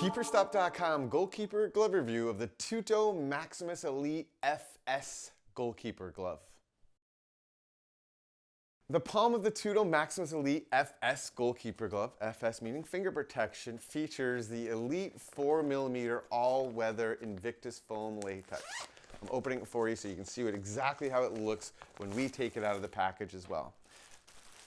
KeeperStuff.com Goalkeeper glove review of the Tuto Maximus Elite FS Goalkeeper glove. The palm of the Tuto Maximus Elite FS Goalkeeper glove, FS meaning finger protection, features the Elite 4mm all-weather Invictus foam latex. I'm opening it for you so you can see exactly how it looks when we take it out of the package as well.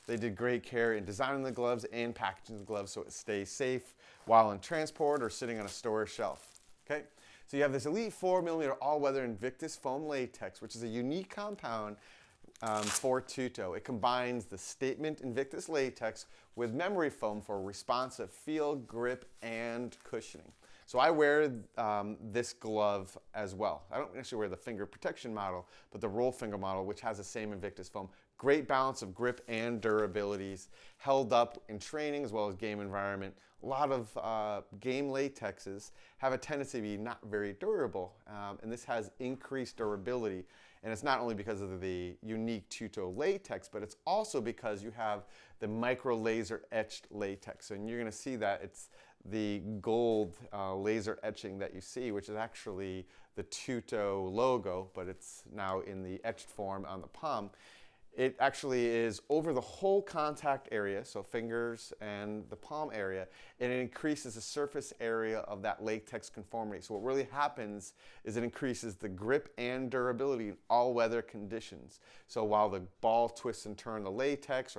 They did great care in designing the gloves and packaging the gloves so it stays safe while in transport or sitting on a storage shelf. Okay, so you have this Elite 4mm all-weather Invictus foam latex, which is a unique compound for Tuto. It combines the Statement Invictus latex with memory foam for responsive feel, grip, and cushioning. So I wear this glove as well. I don't actually wear the finger protection model, but the roll finger model, which has the same Invictus foam. Great balance of grip and durabilities, held up in training as well as game environment. A lot of game latexes have a tendency to be not very durable, and this has increased durability. And it's not only because of the unique Tuto latex, but it's also because you have the micro laser etched latex. And you're going to see that it's the gold laser etching that you see, which is actually the Tuto logo, but it's now in the etched form on the palm. It actually is over the whole contact area, so fingers and the palm area, and it increases the surface area of that latex conformity. So what really happens is it increases the grip and durability in all weather conditions. So while the ball twists and turns the latex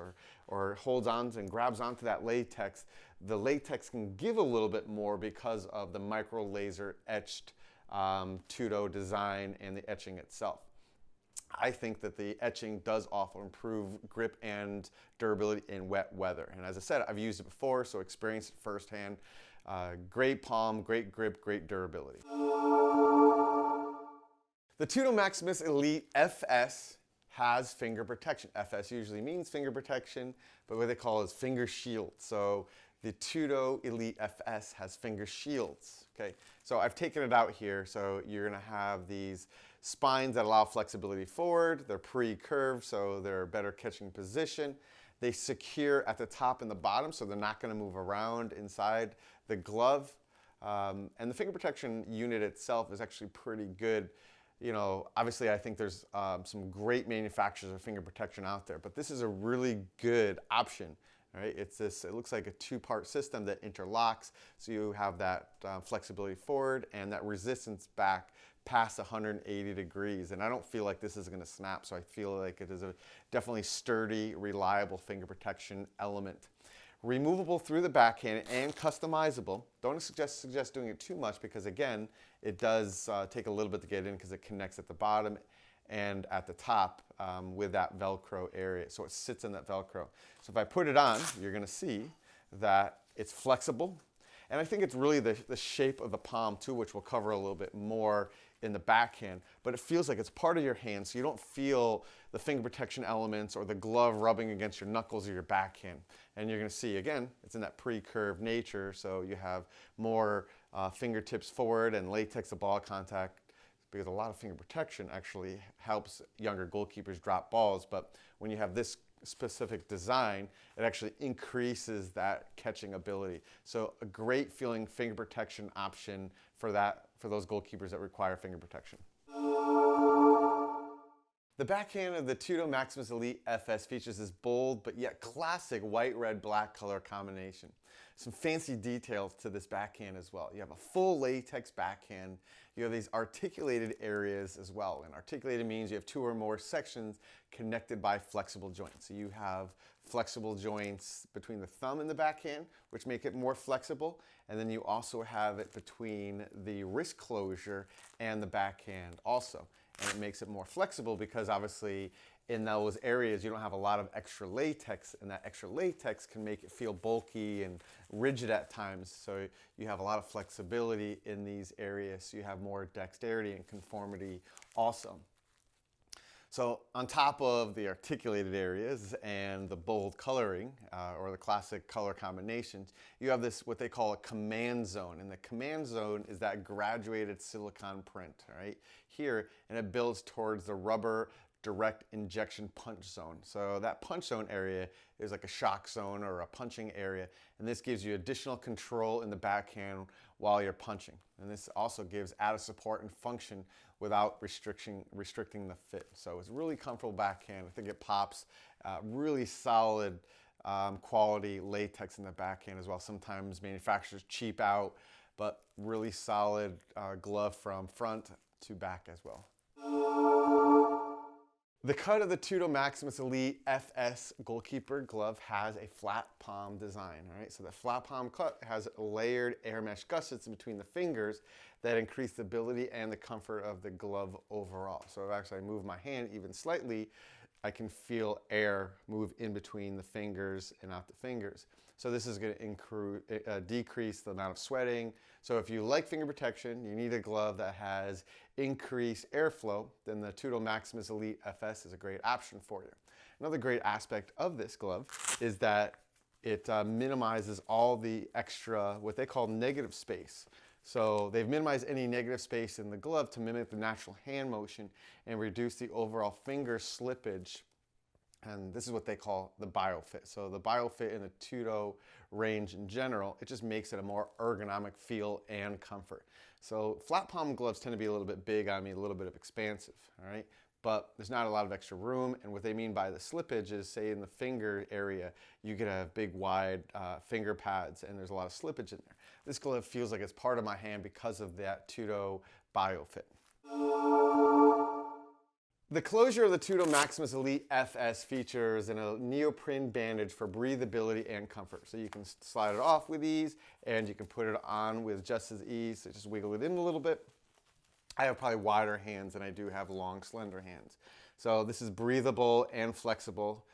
or holds on and grabs onto that latex, the latex can give a little bit more because of the micro laser etched Tuto design and the etching itself. I think that the etching does often improve grip and durability in wet weather. And as I said, I've used it before, so experienced it firsthand. Great palm, great grip, great durability. The Tuto Maximus Elite FS has finger protection. FS usually means finger protection, but what they call is finger shield. So the Tuto Elite FS has finger shields. Okay, so I've taken it out here. So you're going to have these spines that allow flexibility forward. They're pre-curved, so they're better catching position. They secure at the top and the bottom, so they're not going to move around inside the glove. And the finger protection unit itself is actually pretty good. You know, obviously I think there's some great manufacturers of finger protection out there, but this is a really good option. Right? It looks like a two-part system that interlocks, so you have that flexibility forward and that resistance back past 180 degrees. And I don't feel like this is going to snap, so I feel like it is a definitely sturdy, reliable finger protection element. Removable through the backhand and customizable. Don't suggest doing it too much because, again, it does take a little bit to get in because it connects at the bottom and at the top with that Velcro area. So it sits in that Velcro. So if I put it on, you're going to see that it's flexible. And I think it's really the shape of the palm too, which we'll cover a little bit more in the backhand. But it feels like it's part of your hand, so you don't feel the finger protection elements or the glove rubbing against your knuckles or your backhand. And you're going to see, again, it's in that pre-curved nature, so you have more fingertips forward and latex to ball contact, because a lot of finger protection actually helps younger goalkeepers drop balls. But when you have this specific design, it actually increases that catching ability. So a great feeling finger protection option for those goalkeepers that require finger protection. The backhand of the Tuto Maximus Elite FS features this bold but yet classic white, red, black color combination. Some fancy details to this backhand as well. You have a full latex backhand. You have these articulated areas as well. And articulated means you have two or more sections connected by flexible joints. So you have flexible joints between the thumb and the backhand, which make it more flexible. And then you also have it between the wrist closure and the backhand also. And it makes it more flexible because obviously in those areas you don't have a lot of extra latex, and that extra latex can make it feel bulky and rigid at times. So you have a lot of flexibility in these areas, so you have more dexterity and conformity also. So on top of the articulated areas and the bold coloring, or the classic color combinations, you have this, what they call a command zone. And the command zone is that graduated silicone print, right? Here, and it builds towards the rubber direct injection punch zone. So that punch zone area is like a shock zone or a punching area, and this gives you additional control in the backhand while you're punching. And this also gives added support and function without restricting the fit. So it's a really comfortable backhand. I think it pops. Really solid quality latex in the backhand as well. Sometimes manufacturers cheap out, but really solid glove from front to back as well. The cut of the Tuto Maximus Elite FS Goalkeeper glove has a flat palm design. All right, so the flat palm cut has layered air mesh gussets in between the fingers that increase the stability and the comfort of the glove overall. So if actually I move my hand even slightly, I can feel air move in between the fingers and out the fingers. So this is going to decrease the amount of sweating. So if you like finger protection, you need a glove that has increased airflow, then the Tuto Maximus Elite FS is a great option for you. Another great aspect of this glove is that it minimizes all the extra, what they call negative space. So they've minimized any negative space in the glove to mimic the natural hand motion and reduce the overall finger slippage. And this is what they call the biofit. So the biofit in the Tuto range in general, it just makes it a more ergonomic feel and comfort. So flat palm gloves tend to be a little bit big on me, a little bit of expansive, all right? But there's not a lot of extra room, and what they mean by the slippage is, say in the finger area, you could have big wide finger pads and there's a lot of slippage in there. This glove feels like it's part of my hand because of that Tuto biofit. The closure of the Tuto Maximus Elite FS features a neoprene bandage for breathability and comfort. So you can slide it off with ease and you can put it on with just as ease. So just wiggle it in a little bit. I have probably wider hands than I do have long, slender hands. So this is breathable and flexible.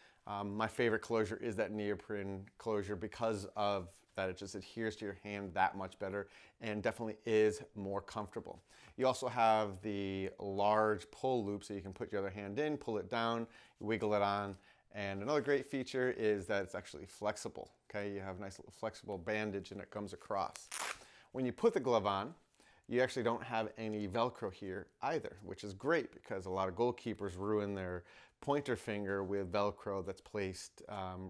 My favorite closure is that neoprene closure because of that it just adheres to your hand that much better and definitely is more comfortable. You also have the large pull loop so you can put your other hand in, pull it down, wiggle it on. And another great feature is that it's actually flexible. Okay, you have a nice little flexible bandage and it comes across. When you put the glove on, you actually don't have any Velcro here either, which is great because a lot of goalkeepers ruin their pointer finger with Velcro that's placed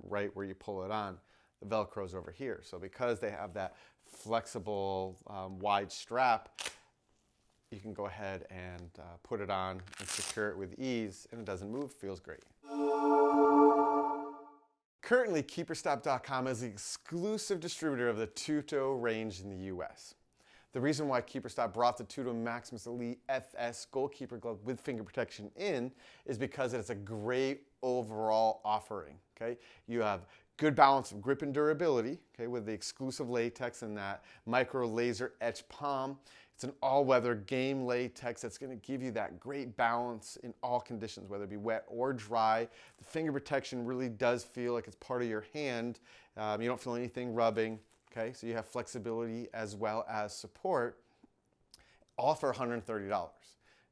right where you pull it on. The Velcro's over here. So because they have that flexible wide strap, you can go ahead and put it on and secure it with ease, and it doesn't move, feels great. Currently, KeeperStop.com is the exclusive distributor of the Tuto range in the US. The reason why KeeperStop brought the Tuto Maximus Elite FS Goalkeeper glove with finger protection in is because it's a great overall offering. Okay, you have good balance of grip and durability, okay, with the exclusive latex and that micro laser etched palm. It's an all-weather game latex that's going to give you that great balance in all conditions, whether it be wet or dry. The finger protection really does feel like it's part of your hand. You don't feel anything rubbing, okay? So you have flexibility as well as support, all for $130.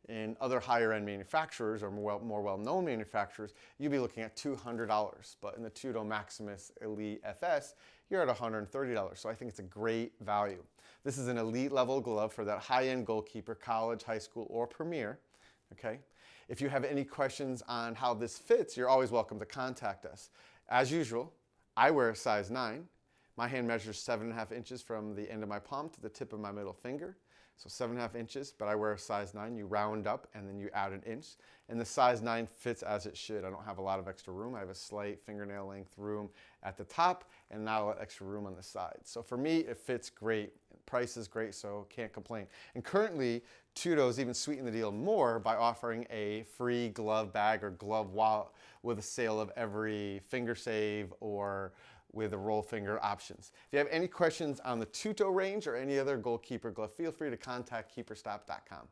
In other higher-end manufacturers or more well-known manufacturers, you'd be looking at $200. But in the Tuto Maximus Elite FS, you're at $130. So I think it's a great value. This is an elite level glove for that high-end goalkeeper, college, high school, or premier. Okay? If you have any questions on how this fits, you're always welcome to contact us. As usual, I wear a size 9. My hand measures 7.5 inches from the end of my palm to the tip of my middle finger. So 7.5 inches, but I wear a size 9. You round up and then you add an inch. And the size 9 fits as it should. I don't have a lot of extra room. I have a slight fingernail length room at the top and not a lot extra room on the sides. So for me, it fits great. Price is great, so can't complain. And currently, Tuto's even sweetened the deal more by offering a free glove bag or glove wallet with a sale of every finger save or with the roll finger options. If you have any questions on the Tuto range or any other goalkeeper glove, feel free to contact KeeperStop.com.